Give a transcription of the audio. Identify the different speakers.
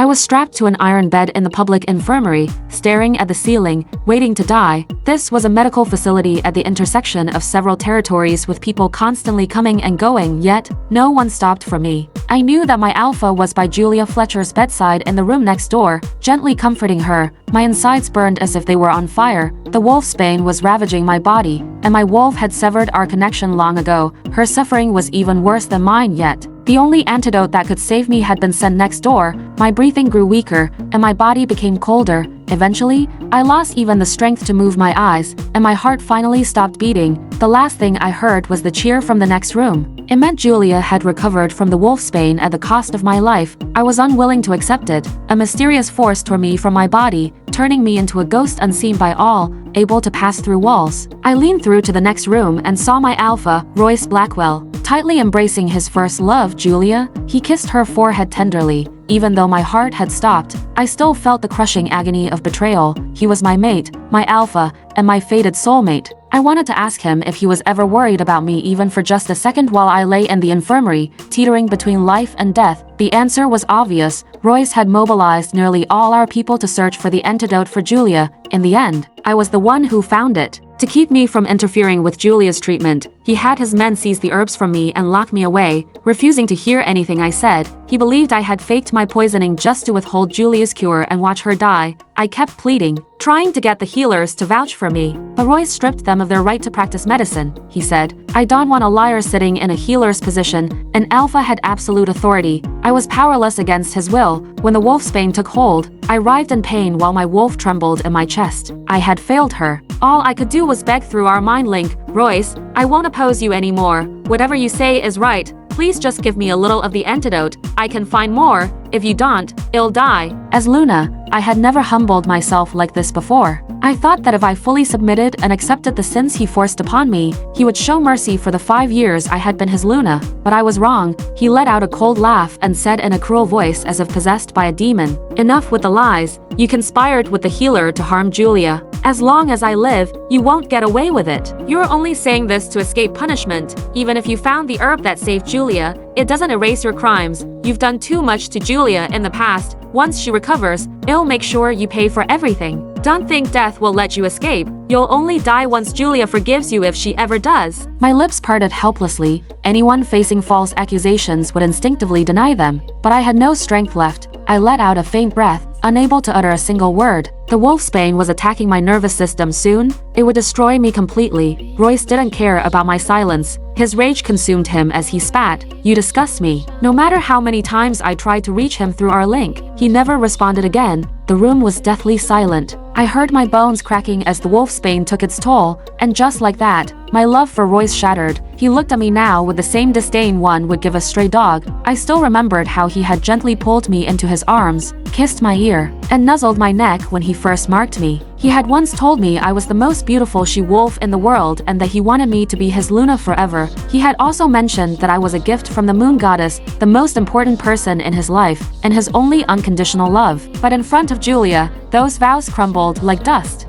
Speaker 1: was strapped to an iron bed in the public infirmary, staring at the ceiling, waiting to die. This was a medical facility at the intersection of several territories with people constantly coming and going, yet no one stopped for me. I knew that my alpha was by Julia Fletcher's bedside in the room next door, gently comforting her. My insides burned as if they were on fire. The wolfsbane was ravaging my body, and my wolf had severed our connection long ago. Her suffering was even worse than mine yet. The only antidote that could save me had been sent next door. My breathing grew weaker, and my body became colder. Eventually, I lost even the strength to move my eyes, and my heart finally stopped beating. The last thing I heard was the cheer from the next room. It meant Julia had recovered from the wolfsbane at the cost of my life. I was unwilling to accept it. A mysterious force tore me from my body, turning me into a ghost unseen by all, able to pass through walls. I leaned through to the next room and saw my alpha, Royce Blackwell, tightly embracing his first love, Julia. He kissed her forehead tenderly. Even though my heart had stopped, I still felt the crushing agony of betrayal. He was my mate, my alpha, and my fated soulmate. I wanted to ask him if he was ever worried about me even for just a second while I lay in the infirmary, teetering between life and death. The answer was obvious. Royce had mobilized nearly all our people to search for the antidote for Julia. In the end, I was the one who found it. To keep me from interfering with Julia's treatment, he had his men seize the herbs from me and lock me away, refusing to hear anything I said. He believed I had faked my poisoning just to withhold Julia's cure and watch her die. I kept pleading, trying to get the healers to vouch for me, but Royce stripped them of their right to practice medicine. He said, "I don't want a liar sitting in a healer's position." An alpha had absolute authority. I was powerless against his will. When the wolfsbane took hold, I writhed in pain while my wolf trembled in my chest. I had failed her. All I could do was beg through our mind link, "Royce, I won't oppose you anymore. Whatever you say is right. Please just give me a little of the antidote. I can find more. If you don't, I'll die." As Luna, I had never humbled myself like this before. I thought that if I fully submitted and accepted the sins he forced upon me, he would show mercy for the 5 years I had been his Luna. But I was wrong. He let out a cold laugh and said in a cruel voice as if possessed by a demon, "Enough with the lies. You conspired with the healer to harm Julia. As long as I live, you won't get away with it. You're only saying this to escape punishment. Even if you found the herb that saved Julia, it doesn't erase your crimes. You've done too much to Julia in the past. Once she recovers, I'll make sure you pay for everything. Don't think death will let you escape. You'll only die once Julia forgives you if she ever does." My lips parted helplessly. Anyone facing false accusations would instinctively deny them, but I had no strength left. I let out a faint breath, unable to utter a single word. The wolfsbane was attacking my nervous system soon. It would destroy me completely. Royce didn't care about my silence. His rage consumed him as he spat. "You disgust me." No matter how many times I tried to reach him through our link, he never responded again. The room was deathly silent. I heard my bones cracking as the wolfsbane took its toll, and just like that, my love for Royce shattered. He looked at me now with the same disdain one would give a stray dog. I still remembered how he had gently pulled me into his arms, kissed my ear, and nuzzled my neck when he first marked me. He had once told me I was the most beautiful she-wolf in the world and that he wanted me to be his Luna forever. He had also mentioned that I was a gift from the moon goddess, the most important person in his life, and his only unconditional love. But in front of Julia, those vows crumbled like dust.